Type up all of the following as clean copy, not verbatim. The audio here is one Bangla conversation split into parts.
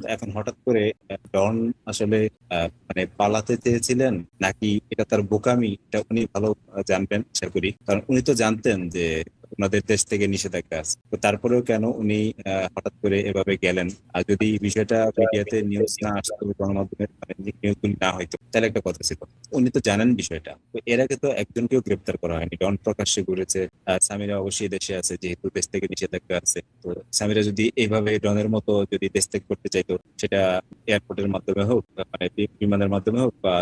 তো এখন হঠাৎ করে ডন আসলে মানে পালাতে চেয়েছিলেন নাকি এটা তার বোকামি, এটা উনি ভালো জানবেন আশা করি, কারণ উনি তো জানতেন যে ওনাদের দেশ থেকে নিষেধাজ্ঞা আছে। তো তারপরেও কেন উনি হঠাৎ করে এভাবে গেলেন? আর যদি এই বিষয়টা মিডিয়াতে নিউজ না আসতো, গণমাধ্যমে নিউজগুলি না হইতো, তাহলে একটা কথা ছিল। উনি তো জানেন বিষয়টা। তো এর আগে তো একজনকেও গ্রেপ্তার করা হয়নি, ডন প্রকাশ্যে ঘুরেছে। সামিরা অবশ্যই দেশে আছে, যেহেতু দেশ থেকে নিষেধাজ্ঞা আছে। তো সামিরা যদি এইভাবে ডনের মতো যদি দেশ ত্যাগ করতে চাইতো, সেটা এয়ারপোর্টের মাধ্যমে হোক, মানে বিমানের মাধ্যমে হোক, বা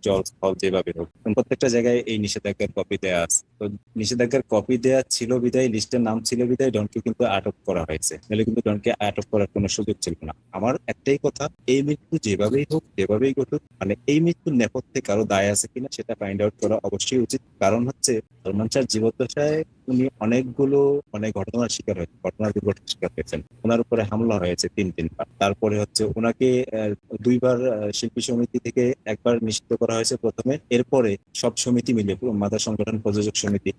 জল স্থল যেভাবে হোক, প্রত্যেকটা জায়গায় এই নিষেধাজ্ঞার কপি দেওয়া আছে। তো নিষেধাজ্ঞার কপি দেওয়া ছিল বিদায়, লিস্টের নাম ছিল বিদায় ডনকে কিন্তু আটক করা হয়েছে, নাহলে কিন্তু ডনকে আটক করার কোনো সুযোগ ছিল না। আমার একটাই কথা, এই মৃত্যু যেভাবেই হোক, যেভাবেই ঘটুক, মানে এই মৃত্যুর নেপথ্যে কারো দায় আছে কিনা সেটা ফাইন্ড আউট করা অবশ্যই উচিত। কারণ হচ্ছে সলমান শাহর জীবদ্দশায় উনি অনেকগুলো মানে ঘটনার শিকার হয়েছে, দুর্ঘটনার শিকার হয়েছেন। ওনার উপরে হামলা হয়েছে 3-3 বার। তারপরে হচ্ছে ওনাকে 2বার শিল্পী সমিতি থেকে একবার নিষিদ্ধ করা হয়েছে প্রথমে। এরপরে সব সমিতি মিলে, পুরো মাদার সংগঠন, প্রযোজক সমিতি,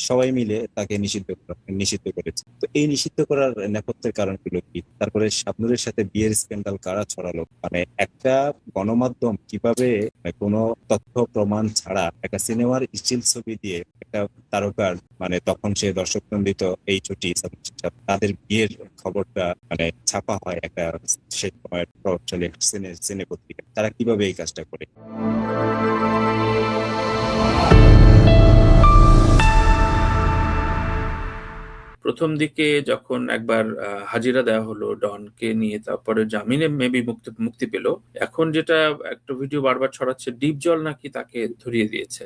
সবাই মিলে তাকে নিষিদ্ধ করেছে। তো এই নিষিদ্ধ করার নেপথ্যের কারণগুলো কি? তারপরে শাবনূরের সাথে বিয়ের স্ক্যান্ডাল কারা ছড়ালো? মানে একটা গণমাধ্যম কিভাবে কোনো তথ্য প্রমাণ ছাড়া একটা সিনেমার স্টিল ছবি দিয়ে একটা তারকার, মানে তখন সে দর্শক নন্দিত এই ছুটি তাদের বিয়ের খবরটা মানে ছাপা হয় একটা সেই সময়ের প্রভাবশালী সিনে পত্রিকা, তারা কিভাবে এই কাজটা করে? প্রথম দিকে যখন একবার হাজিরা দেওয়া হলো ডনকে নিয়ে, তারপরে জামিনে মেবি মুক্তি মুক্তি পেল। এখন যেটা একটা ভিডিও বারবার ছড়াচ্ছে, ডিপ জল নাকি তাকে ধরিয়ে দিয়েছে।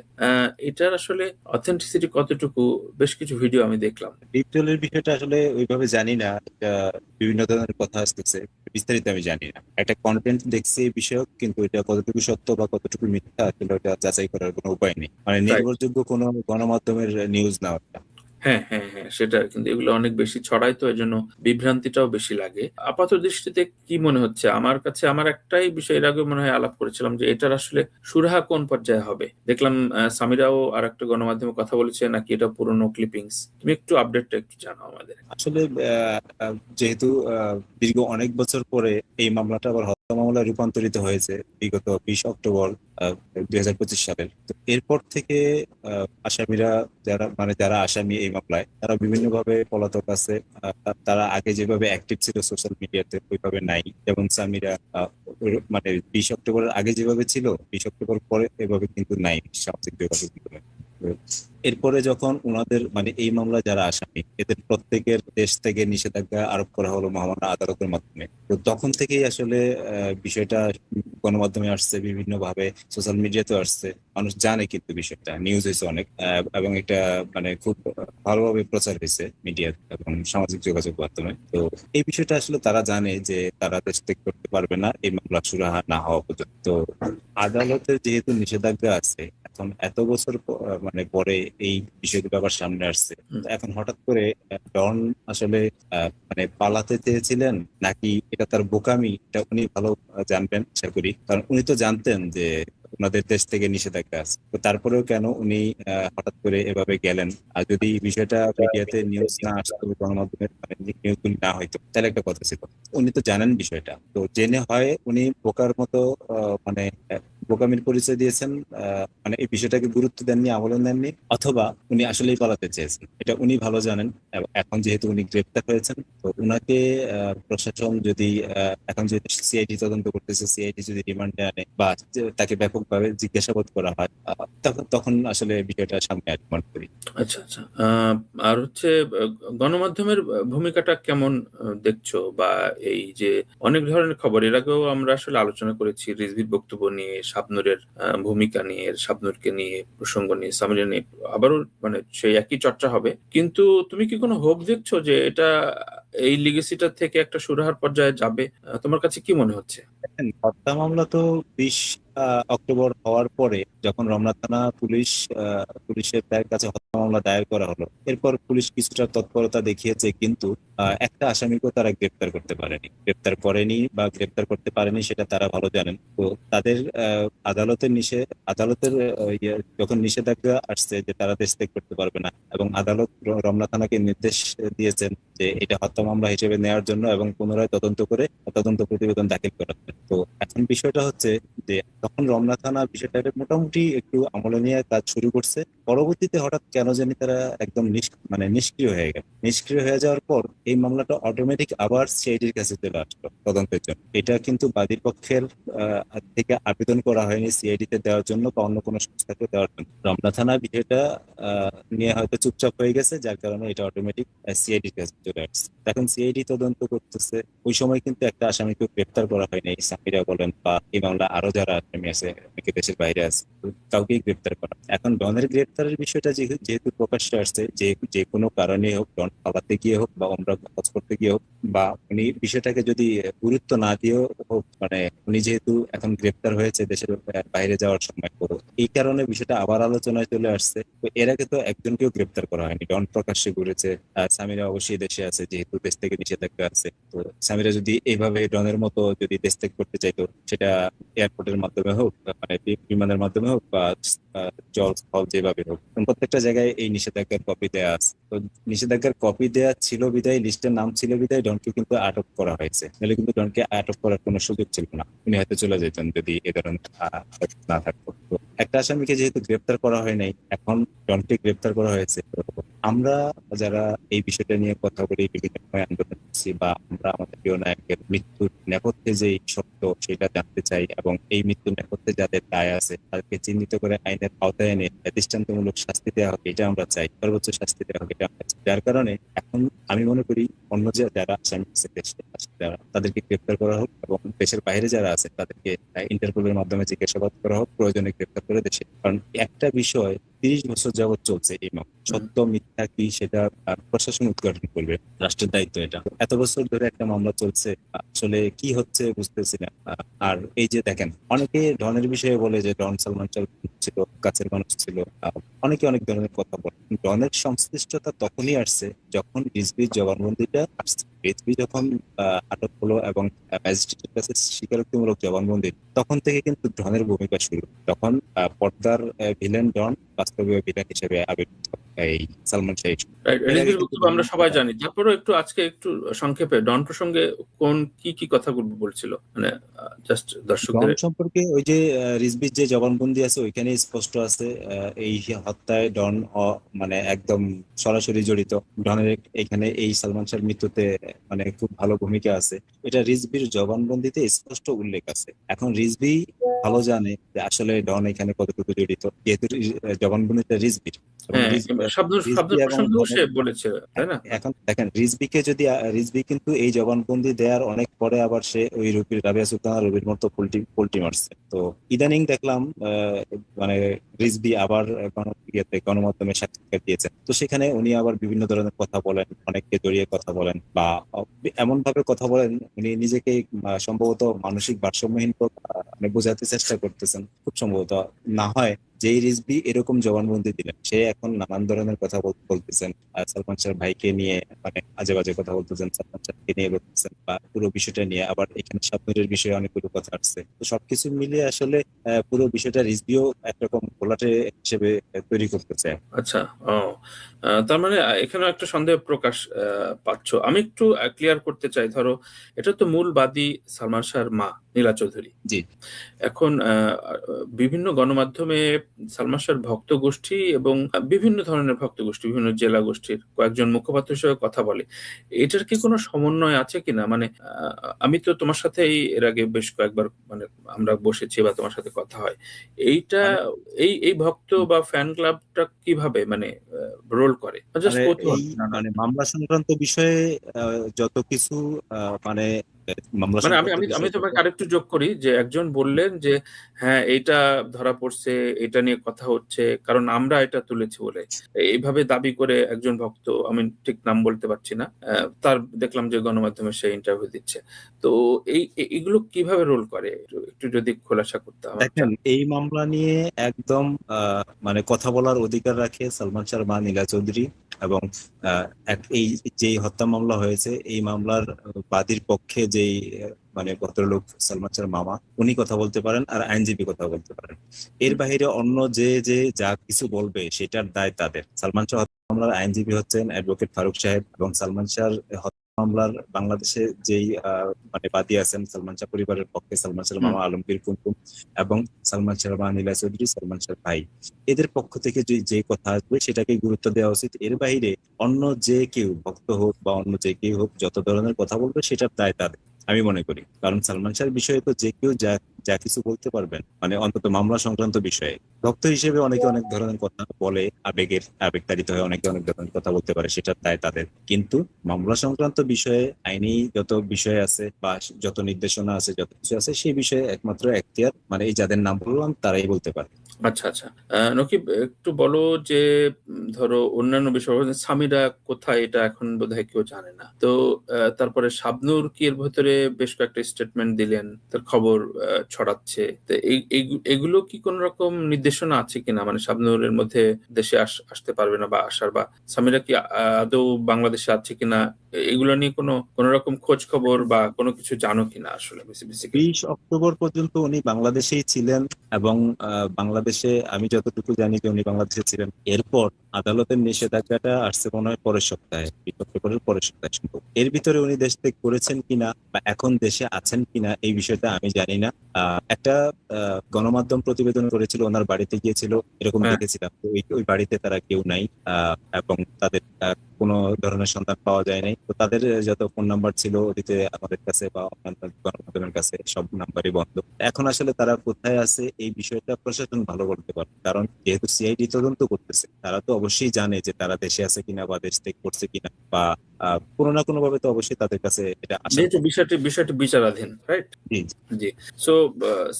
এটার আসলে অথেন্টিসিটি কতটুকু, বেশ কিছু ভিডিও আমি দেখলাম। ডিপজলের বিষয়টা আসলে ওইভাবে জানি না। এটা বিভিন্ন ধরনের কথা আসতেছে, বিস্তারিত আমি জানি না। একটা কন্টেন্ট দেখছি এই বিষয়ক, কিন্তু এটা কতটুকু সত্য বা কতটুকু মিথ্যা আসলে ওটা যাচাই করার কোনো উপায় নেই, মানে রাইট। নির্ভরযোগ্য কোনো গণমাধ্যমের নিউজ না ওটা। হ্যাঁ, হ্যাঁ, হ্যাঁ, সেটা কিন্তু এগুলো অনেক বেশি ছড়ায়, তো এজন্য বিভ্রান্তিটাও বেশি লাগে। আপাত দৃষ্টিতে কি মনে হচ্ছে? আমার কাছে আমার একটাই বিষয়, এর আগেও মনে হয় আলাপ করেছিলাম, যে এটার আসলে সুরাহা কোন পর্যায়ে হবে? দেখলাম সামিরাও আরেকটা গণমাধ্যমে কথা বলেছে নাকি এটা পুরনো ক্লিপিংস। তুমি একটু আপডেটটা একটু জানাও আমাদের। আসলে যেহেতু দীর্ঘ অনেক বছর পরে এই মামলাটা আবার হত্যা মামলায় রূপান্তরিত হয়েছে বিগত 20 অক্টোবর 2025 সালের। তো এরপর থেকে আসামিরা, যারা আসামি এই মামলায়, তারা বিভিন্নভাবে পলাতক আছে। তারা আগে যেভাবে অ্যাক্টিভ ছিল সোশ্যাল মিডিয়াতে ওইভাবে নাই। যেমন সামিরা মানে 20 অক্টোবরের আগে যেভাবে ছিল, 20 অক্টোবর পরে এভাবে কিন্তু নাই সামাজিক যোগাযোগ মাধ্যমে। এরপরে যখন ওনাদের মানে এই মামলা যারা আসামি, এদের প্রত্যেকের দেশ থেকে নিষেধাজ্ঞা আরোপ করা হলো মহামান্য আদালতের মাধ্যমে, তো তখন থেকেই আসলে বিষয়টা গণমাধ্যমে আসছে, বিভিন্ন ভাবে সোশ্যাল মিডিয়াতে আসছে। মানুষ জানে কিন্তু বিষয়টা নিউজ হয়েছে অনেক, এবং এটা মানে খুব ভালোভাবে প্রচার হয়েছে মিডিয়া এবং সামাজিক যোগাযোগ মাধ্যমে। তো এই বিষয়টা আসলে তারা জানে যে তারা দেশ ত্যাগ করতে পারবে না এই মামলা সুরাহা না হওয়া পর্যন্ত। তো আদালতে যেহেতু নিষেধাজ্ঞা আছে, এখন এত বছর মানে পরে এই বিষয়গুলো আবার সামনে আসছে। তো এখন হঠাৎ করে ডন আসলে মানে পালাতে চেয়েছিলেন নাকি এটা তার বোকামি, এটা উনি ভালো জানবেন আশা করি, কারণ উনি তো জানতেন যে ওনাদের দেশ থেকে নিষেধাজ্ঞা আছে। তো তারপরেও কেন উনি হঠাৎ করে এভাবে গেলেন? আর যদি এই বিষয়টা মিডিয়াতে নিউজ না আসতো, গণমাধ্যমে মানে নিউজগুলি না হইতো, তাহলে একটা কথা ছিল। উনি তো জানেন বিষয়টা, তো জেনে হয় উনি বোকার মতো মানে বোকামির পরিচয় দিয়েছেন, মানে এই বিষয়টাকে গুরুত্ব দেননি, আমলে নেননি, অথবা উনি আসলেই পালাতে চেয়েছেন, এটা উনি ভালো জানেন। এবং এখন যেহেতু উনি গ্রেপ্তার হয়েছেন, তো উনাকে প্রশাসন যদি এখন যেহেতু সিআইডি তদন্ত করতেছে, সিআইডি যদি রিমান্ডে আনে বা তাকে ব্যাপকভাবে জিজ্ঞাসাবাদ করা হয়, তখন তখন আসলে বিষয়টা সামনে আসবে মনে করি। আচ্ছা, আচ্ছা। আর হচ্ছে গণমাধ্যমের ভূমিকাটা কেমন দেখছো? বা এই যে অনেক ধরনের খবর এর আগেও আমরা আসলে আলোচনা করেছি, রিজভীর বক্তব্য নিয়ে, শাবনূরের ভূমিকা নিয়ে, শাবনূরকে নিয়ে, প্রসঙ্গ নিয়ে, সামিরা নিয়ে আবারও মানে সেই একই চর্চা হবে। কিন্তু তুমি কি কোনো হোপ দেখছো যে এটা এই লিগেসিটা থেকে একটা সুরাহার পর্যায়ে যাবে? তোমার কাছে কি মনে হচ্ছে? দেখেন, হত্যা মামলা তো 20 অক্টোবর হওয়ার পরে যখন রমনা থানা পুলিশের তার কাছে হত্যা মামলা দায়ের করা হলো, এরপর পুলিশ কিছুটা তৎপরতা দেখিয়েছে, কিন্তু একটা আসামিকেও তারা গ্রেপ্তার করেনি বা গ্রেপ্তার করতে পারেনি, সেটা তারা ভালো জানেন। তো তাদের আদালতের যখন নিষেধাজ্ঞা আসছে যে তারা দেশ ত্যাগ করতে পারবে না, এবং আদালত রমনা থানাকে নির্দেশ দিয়েছেন যে এটা হত্যা হত্যা মামলা হিসেবে নেওয়ার জন্য এবং পুনরায় তদন্ত করে তদন্ত প্রতিবেদন দাখিল করার জন্য। তো এখন বিষয়টা হচ্ছে যে তখন রমনা থানা বিষয়টাকে মোটামুটি একটু আমলে নিয়ে কাজ শুরু করছে। পরবর্তীতে হঠাৎ কেন জানি তারা একদম নিষ্ক্রিয় হয়ে গেল। নিষ্ক্রিয় হয়ে যাওয়ার পর এই মামলাটা অটোমেটিক আবার সিআইডির কাছে চলে আসলো তদন্তের জন্য। এটা কিন্তু বাদীর পক্ষের থেকে আবেদন করা হয়নি সিআইডি তে দেওয়ার জন্য বা অন্য কোনো সংস্থাকে দেওয়ার জন্য। রমনা থানা বিষয়টা নিয়ে হয়তো চুপচাপ হয়ে গেছে, যার কারণে এটা অটোমেটিক সিআইডির কাছে চলে আসছে। এখন সিআইডি তদন্ত করতেছে। ওই সময় কিন্তু একটা আসামিকে গ্রেপ্তার করা হয়নি, সামিরা বলেন বা এই মামলা আরো যারা আসামি আছে অনেকে দেশের বাইরে আছে, কাউকেই গ্রেপ্তার করা। এখন ডনের গ্রেপ্তারের বিষয়টা যেহেতু প্রকাশ্যে আসছে, যে যে কোনো কারণে হোক, ডন পালাতে গিয়ে হোক বা ওমরা কাজ করতে গিয়ে হোক, বা উনি বিষয়টাকে যদি গুরুত্ব না দিয়েও হোক, মানে উনি যেহেতু এখন গ্রেপ্তার হয়েছে দেশের বাইরে যাওয়ার সময়, তো এই কারণে বিষয়টা আবার আলোচনায় চলে আসছে। তো এর আগে তো একজনকেও গ্রেপ্তার করা হয়নি, ডন প্রকাশ্যে ঘুরেছে। সামিরা অবশ্যই দেশে আছে, যেহেতু দেশ থেকে নিষেধাজ্ঞা আছে। তো সামিরা যদি এইভাবে ডনের মতো যদি দেশ ত্যাগ করতে চাইতো, সেটা এয়ারপোর্টের মাধ্যমে হোক, মানে বিমানের মাধ্যমে হোক, বা জল স্থল যেভাবে হোক, প্রত্যেকটা জায়গায় এই নিষেধাজ্ঞার কপি দেওয়া আছে। তো নিষেধাজ্ঞার কপি দেওয়া ছিল বিদায়, লিস্টের নাম ছিল বিদায় ডনকে কিন্তু আটক করা হয়েছে। নাহলে কিন্তু ডনকে আটক করার কোনো সুযোগ ছিল না, উনি হয়তো চলে যেতেন যদি এ ধরনের না থাকতো। তো একটা আসামিকে যেহেতু গ্রেপ্তার করা হয় নাই, এখন ডনকে গ্রেপ্তার করা হয়েছে। তো আমরা যারা এই বিষয়টা নিয়ে কথা বলি, বিভিন্ন সময় আন্দোলন করছি, বা আমরা আমাদের প্রিয় নায়কের মৃত্যুর নেপথ্যে যে সত্য সেটা জানতে চাই, এবং এই মৃত্যুর নেপথ্যে যাদের দায় আছে তাদেরকে চিহ্নিত করে আইনের আওতায় এনে দৃষ্টান্তমূলক শাস্তি দেওয়া হবে, এটা আমরা চাই। সর্বোচ্চ শাস্তি দেওয়া হবে, এটা আমরা চাই। যার কারণে এখন আমি মনে করি অন্য যারা আসামি আছে দেশে, যারা তাদেরকে গ্রেপ্তার করা হোক, এবং দেশের বাইরে যারা আছে তাদেরকে ইন্টারপোলের মাধ্যমে জিজ্ঞাসাবাদ করা হোক, প্রয়োজনে গ্রেপ্তার করে দেশে। কারণ একটা বিষয় 30 বছর যাবৎ চলছে এই মামলা, সত্য মিথ্যা কি সেটা প্রশাসন উদ্ঘাটন করবে, রাষ্ট্রের দায়িত্ব এটা। এত বছর ধরে একটা মামলা চলছে, আসলে কি হচ্ছে বুঝতেছি না। আর এই যে দেখেন, অনেকে ডনের বিষয়ে বলে যে ডন সালমান শাহ ছিল, কাছের মানুষ ছিল, অনেকে অনেক ধরনের কথা বলে। ডনের সংশ্লিষ্টতা তখনই আসছে যখন রিজভির জবানবন্দিটা আসছে। রিজভি যখন আটক হলো এবং ম্যাজিস্ট্রেটের কাছে স্বীকারোক্তিমূলক জবানবন্দি, তখন থেকে কিন্তু ডনের ভূমিকা শুরু। তখন পর্দার ভিলেন ডন বাস্তবে ভিলেন হিসেবে আবির্ভূত এই সালমান শাহ। এর আগে রিজভির কিন্তু বক্তব্য আমরা সবাই জানি, তারপরেও একটু আজকে একটু সংক্ষেপে ডন প্রসঙ্গে কি কথা বলছিল, মানে জাস্ট ডন দর্শকদের। সম্পর্কে ওই যে রিজভির যে জবানবন্দি আছে ওইখানে স্পষ্ট আছে, এই হত্যায় ডন মানে একদম সরাসরি জড়িত। ডনের এখানে এই সালমান শাহর মৃত্যুতে মানে খুব ভালো ভূমিকা আছে, এটা রিজভির জবানবন্দিতে স্পষ্ট উল্লেখ আছে। এখন রিজভি ভালো জানে যে আসলে ডন এখানে কতটুকু জড়িত, যেহেতু জবানবন্দিটা রিজভির এবং হ্যাঁ, রিজভি শব্দের এবং প্রসঙ্গেও সে ডনের। বলেছে, তাই না? এখন দেখেন, রিজভিকে যদি রিজভি কিন্তু এই জবানবন্দি দেওয়ার অনেক পরে আবার সে ওই রাবিয়া সুলতানা রবির মতো পোল্টি মারছে। তো ইদানিং দেখলাম মানে রিজভি আবার গণমাধ্যমে সাক্ষাৎকার দিয়েছেন। তো সেখানে উনি আবার বিভিন্ন ধরনের কথা বলেন, অনেককে জড়িয়ে কথা বলেন, বা এমন ভাবে কথা বলেন উনি নিজেকে সম্ভবত মানসিক ভারসাম্যহীন মানে বোঝাতে চেষ্টা করতেছেন খুব সম্ভবত। না হয় যেই রিজভি এরকম জবানবন্দি দিলেন, সে এখন নানান ধরনের কথা বলতেছেন সালমান শাহর ভাইকে নিয়ে, মানে আজে বাজে কথা বলতেছেন, সালমান শাহকে নিয়ে বলতেছেন, বা পুরো বিষয়টা নিয়ে। আবার এখানে শাবনূরের বিষয়ে অনেকগুলো কথা আসছে। তো সবকিছু মিলিয়ে আসলে পুরো বিষয়টা রিজভিও একরকম ঘোলাটে হিসেবে তৈরি করতে চায়। আচ্ছা। ও, তার মানে এখানে একটা সন্দেহ প্রকাশ পাচ্ছ। আমি একটু ক্লিয়ার করতে চাই, ধরো এটা তো মূল বাদী সালমান শাহর মা নীলা চৌধুরী। জি। এখন বিভিন্ন গণমাধ্যমে সালমান শাহর ভক্ত গোষ্ঠী এবং বিভিন্ন ধরনের ভক্ত গোষ্ঠী, বিভিন্ন জেলা গোষ্ঠীর কয়েকজন মুখপাত্র হিসেবে কথা বলে। এটার কি কোনো সমন্বয় আছে কিনা? মানে আমি তো তোমার সাথে এর আগে বেশ কয়েকবার মানে আমরা বসেছি বা তোমার সাথে কথা হয়। এইটা মানে এই ভক্ত বা ফ্যান ক্লাবটা কিভাবে মানে রোল করে? জাস্ট মানে কৌতূহল এই জানার। মানে মামলা সংক্রান্ত বিষয়ে যত কিছু মানে মামলা মানে আমি সংক্রান্ত আমি আমি বিষয় যত। তোমাকে আরেকটু যোগ করি যে একজন বললেন যে হ্যাঁ, এইটা ধরা পড়ছে, এটা নিয়ে কথা হচ্ছে, কারণ আমরা এটা তুলেছি বলে। এইভাবে দাবি করে একজন ভক্ত, আমি ঠিক নাম বলতে পারছি না, তার দেখলাম যে গণমাধ্যমে সে ইন্টারভিউ দিচ্ছে। তো এগুলো কিভাবে রোল করে, একটু যদি খোলাসা করতে আমার দেখেন, এই মামলা নিয়ে একদম মানে কথা বলার অধিকার রাখে সালমান শাহর মা নীলা চৌধুরী। এবং এই যেই হত্যা মামলা হয়েছে, এই মামলার বাদীর পক্ষে যেই মানে ভদ্রলোক সালমান শাহর মামা, উনি কথা বলতে পারেন, আর আইনজীবী কথা বলতে পারেন। এর বাইরে অন্য যে যে যা কিছু বলবে সেটার দায় তাদের। সালমান শাহ হত্যা মামলার আইনজীবী হচ্ছেন অ্যাডভোকেট ফারুক সাহেব, এবং সালমান শাহর মামলার বাংলাদেশে যেই মানে বাদী আছেন সালমান শাহ পরিবারের পক্ষে, সালমান শাহের হুম। মামা আলমগীর কুমকুম এবং সালমান শাহের মা নীলা চৌধুরী, সালমান শাহের ভাই, এদের পক্ষ থেকে যে যে কথা আসবে সেটাকে গুরুত্ব দেওয়া উচিত। এর বাইরে অন্য যে কেউ ভক্ত হোক বা অন্য যে কেউ হোক যত ধরনের কথা বলবে সেটার দায় তাদের, আমি মনে করি। কারণ সালমান শাহের বিষয়ে তো যে কেউ যা যা কিছু বলতে পারবেন, মানে অন্তত মামলা সংক্রান্ত বিষয়ে। ভক্ত হিসেবে অনেকে অনেক ধরনের কথা বলে, আবেগতাড়িত হয়ে অনেকে অনেক ধরনের কথা বলতে পারে, সেটার দায় তাদের। কিন্তু মামলা সংক্রান্ত বিষয়ে আইনি যত বিষয় আছে বা যত নির্দেশনা আছে, যত কিছু আছে, সেই বিষয়ে একমাত্র এখতিয়ার মানে এই যাদের নাম বললাম তারাই বলতে পারে। আচ্ছা, আচ্ছা। নকিব, একটু বলো যে ধরো অন্যান্য বিষয় সামিরা কোথায়, এটা এখন বোধহয় কেউ জানে না। তো তারপরে শাবনূর কি এর ভেতরে বেশ কয়েকটা স্টেটমেন্ট দিলেন, তার খবর ছড়াচ্ছে। তো এগুলো কি কোন রকম নির্দেশনা আছে কিনা, মানে শাবনূরের মধ্যে দেশে আসতে পারবে না বা আসার, বা সামিরা কি আদৌ বাংলাদেশে আছে কিনা, এগুলো নিয়ে কোন রকম খোঁজ খবর বা কোনো কিছু জানো কিনা আসলে বেসিক্যালি? 20 অক্টোবর পর্যন্ত উনি বাংলাদেশেই ছিলেন এবং বাংলাদেশে আমি যতটুকু জানি যে উনি বাংলাদেশে ছিলেন। এরপর আদালতের নিষেধাজ্ঞাটা আসছে মনে হয় পরের সপ্তাহে, 20 অক্টোবরের পরের সপ্তাহে সম্ভব। এর ভিতরে উনি দেশ ত্যাগ করেছেন কিনা বা এখন দেশে আছেন কিনা এই বিষয়টা আমি জানি না। একটা গণমাধ্যম প্রতিবেদন করেছিল, ওনার বাড়িতে গিয়েছিল এরকম হ্যাঁ। দেখেছিলাম। তো ওই বাড়িতে তারা কেউ নাই, এবং তাদের কোনো ধরনের সন্ধান পাওয়া যায় নাই। তো তাদের যত ফোন নাম্বার ছিল অতীতে আমাদের কাছে বা অন্যান্য গণমাধ্যমের কাছে সব নাম্বারই বন্ধ। এখন আসলে তারা কোথায় আছে এই বিষয়টা প্রশাসন ভালো বলতে পারে, কারণ যেহেতু সিআইডি তদন্ত করতেছে, তারা তো অবশ্যই জানে যে তারা দেশে আছে কিনা বা দেশ ত্যাগ করছে কিনা, বা কোনো না কোনো ভাবে তো অবশ্যই তাদের কাছে এটা আসার যেহেতু কথা। বিষয়টি বিচারাধীন, রাইট? জি, জি। সো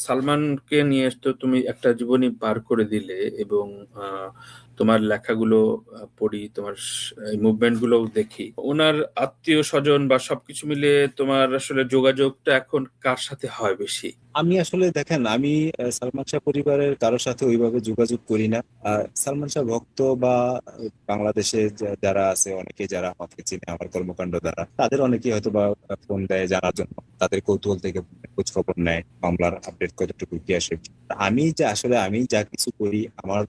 সালমানকে নিয়ে তো তুমি একটা জীবনী পার করে দিলে, এবং তোমার লেখাগুলো পড়ি, তোমার মুভমেন্ট গুলো দেখি, ওনার আত্মীয় স্বজন বা সবকিছু মিলে তোমার আসলে যোগাযোগটা এখন কার সাথে হয় বেশি? আমি আসলে দেখেন, আমি সালমান শাহ পরিবারের কারোর সাথে ওইভাবে যোগাযোগ করি না। সালমান শাহ ভক্ত বা বাংলাদেশে যারা আছে অনেকে, যারা আমাকে চিনে আমার কর্মকাণ্ড দ্বারা, তাদের অনেকেই হয়তো বা ফোন দেয় জানার জন্য, তাদের কৌতূহল থেকে খোঁজ খবর নেয় মামলার আপডেট কতটুকু কি আসে। আমি যে আসলে আমি যা কিছু করি, আমার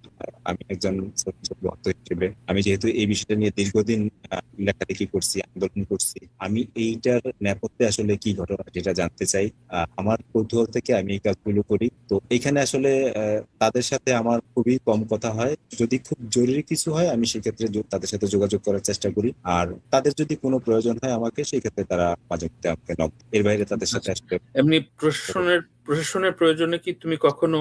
আমি একজন সালমান শাহ ভক্ত হিসেবে আমি যেহেতু এই বিষয়টা নিয়ে দীর্ঘদিন লেখালেখি করছি, আন্দোলন করছি, আমি এইটার নেপথ্যে আসলে কি ঘটনা যেটা জানতে চাই। আমার কৌতূহল থেকে আমি এই কাজগুলো করি। তো এখানে আসলে তাদের সাথে আমার খুবই কম কথা হয়। যদি খুব জরুরি কিছু হয় আমি সেক্ষেত্রে তাদের সাথে যোগাযোগ করার চেষ্টা করি। আর তাদের যদি কোনো প্রয়োজন হয় আমাকে, সেই ক্ষেত্রে তারা মাঝে মধ্যে আমাকে নক দেয়। এর বাইরে তাদের সাথে আচ্ছা। আসলে এমনি প্রশাসনের প্রয়োজনে কি তুমি কখনো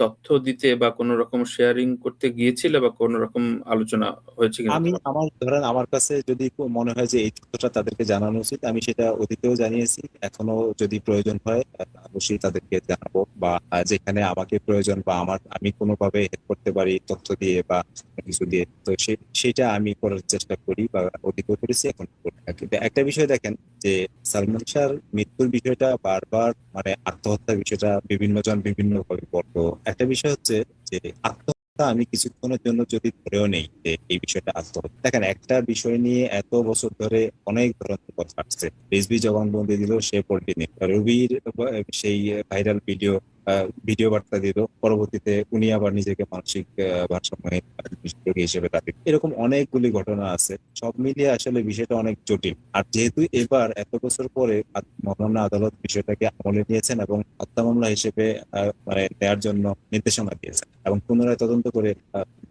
তথ্য দিতে বা কোনো রকম শেয়ারিং করতে গিয়েছিলে, বা কোনো রকম আলোচনা হয়েছে কিনা আমি তোমার? আমার ধরেন আমার কাছে যদি মনে হয় যে এই তথ্যটা তাদেরকে জানানো উচিত, আমি সেটা অতীতেও জানিয়েছি, এখনো যদি প্রয়োজন হয় অবশ্যই তাদেরকে জানাবো। বা যেখানে আমাকে প্রয়োজন বা আমি কোনোভাবে হেল্প করতে পারি তথ্য দিয়ে বা কিছু দিয়ে, তো সেটা আমি করার চেষ্টা করি বা অতীতেও করেছি, এখন করি। কিন্তু একটা বিষয় দেখেন যে সালমান শাহর মৃত্যুর বিষয়টা বারবার, মানে আত্মহত্যার বিষয়টা বিভিন্ন জন বিভিন্ন ভাবে বলতো। একটা বিষয় হচ্ছে যে আমি কিছুক্ষণের জন্য যদি ধরেও নেই যে এই বিষয়টা আত্মহত্যা, দেখেন একটা বিষয় নিয়ে এত বছর ধরে অনেক ধরনের কথা আসছে। রিজভী জবানবন্দি দিল, সে পল্টি নেই। রবির সেই ভাইরাল ভিডিও বার্তা দিল, পরবর্তীতে উনি আবার নিজেকে মানসিক ভারসাম্যহীন রোগী হিসেবে দাবি। এরকম অনেকগুলি ঘটনা আছে, সব মিলিয়ে আসলে বিষয়টা অনেক জটিল। আর যেহেতু এবার এত বছর পরে মহামান্য আদালত বিষয়টাকে আমলে নিয়েছেন এবং হত্যা মামলা হিসেবে মানে নেয়ার জন্য নির্দেশনা দিয়েছেন এবং পুনরায় তদন্ত করে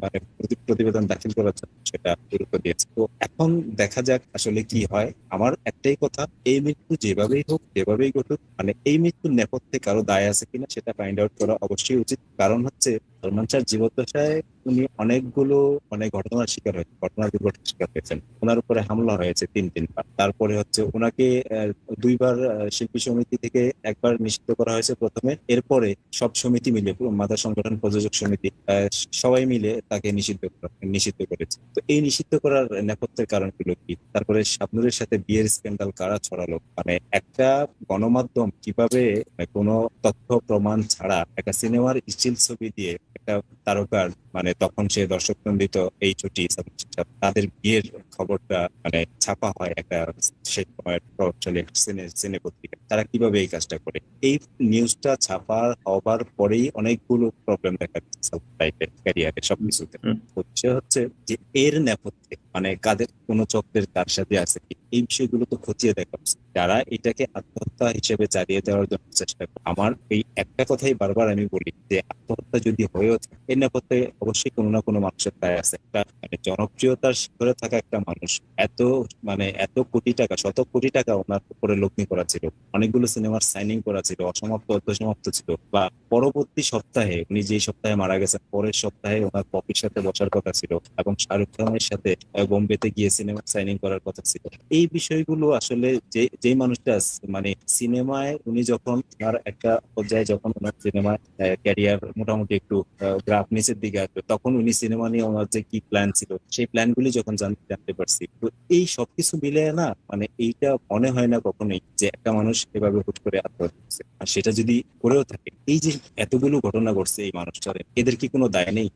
মানে প্রতিবেদন দাখিল করার জন্য সেটা গুরুত্ব দিয়েছে। তো এখন দেখা যাক আসলে কি হয়। আমার একটাই কথা, এই মৃত্যু যেভাবেই হোক যেভাবেই ঘটুক, মানে এই মৃত্যুর নেপথ্যে কারো দায় আছে কিনা সেটা ফাইন্ড আউট করা অবশ্যই উচিত। কারণ হচ্ছে সালমান শাহর জীবদ্দশায় উনি অনেকগুলো মানে দুর্ঘটনার শিকার হয়েছেন। ওনার উপরে হামলা হয়েছে 3বার। তারপরে হচ্ছে ওনাকে 2বার শিল্পী সমিতি থেকে একবার নিষিদ্ধ করা হয়েছে প্রথমে, এরপরে সব সমিতি মিলে, পুরো মাদার সংগঠন, প্রযোজক সমিতি, সবাই মিলে তাকে নিষিদ্ধ করেছে। তো এই নিষিদ্ধ করার নেপথ্যের কারণগুলো কি, তারপরে শাবনূরের সাথে বিয়ের স্ক্যান্ডাল কারা ছড়ালো, মানে একটা গণমাধ্যম কিভাবে কোনো তথ্য প্রমাণ ছাড়া একটা সিনেমার স্টিল ছবি দিয়ে একটা তারকার মানে তখন সে দর্শক নন্দিত এই ছুটি তাদের বিয়ের খবরটা মানে ছাপা হয় একটা সেই সময়ের প্রভাবশালী একটা সিনে পত্রিকা। তারা কিভাবে এই কাজটা করে, এই নিউজটা ছাপা হবার পরেই অনেকগুলো প্রবলেম দেখা যাচ্ছে লাইফের, ক্যারিয়ারে, সবকিছুতে। হচ্ছে যে এর নেপথ্যে মানে কাদের কোনো চক্রের কার সাথে আছে কি, এই বিষয়গুলো তো খতিয়ে দেখা উচিত। যারা এটাকে আত্মহত্যা হিসেবে চালিয়ে দেওয়ার জন্য চেষ্টা করে, আমার এই একটা কথাই বারবার আমি বলি যে আত্মহত্যা যদি হয়েও থাকে এর নেপথ্যে অবশ্যই কোনো না কোনো মানুষের দায় আছে। একটা মানে জনপ্রিয়তার শিখরে থাকা একটা মানুষ, এত মানে এত কোটি টাকা, শত কোটি টাকা ওনার উপরে লগ্নি করা ছিল, অনেকগুলো সিনেমার সাইনিং করা ছিল, অসমাপ্ত অর্ধসমাপ্ত ছিল, বা পরবর্তী সপ্তাহে উনি যে সপ্তাহে মারা গেছেন পরের সপ্তাহে ওনার পপির সাথে বসার কথা ছিল এবং শাহরুখ খানের সাথে বোম্বেতে গিয়ে সিনেমা সাইনিং করার কথা ছিল। এই বিষয়গুলো আসলে যে মানুষটা মানে সিনেমায় উনি যখন তার একটা পর্যায়ে যখন ওনার সিনেমায় ক্যারিয়ার মোটামুটি একটু গ্রাফ নিচের দিকে আসবে, তখন উনি সিনেমা নিয়ে ওনার যে কি প্ল্যান ছিল সেই প্ল্যানগুলি যখন জানতে পারছি, তো এই সবকিছু মিলে না মানে এইটা মনে হয় না কখনোই যে একটা মানুষ এভাবে হুট করে আত্মহত্যা করছে। আর সেটা যদি করেও থাকে, এই যে এতগুলো ঘটনা ঘটছে এই মানুষটার, এদের কি কোনো দায় নেই?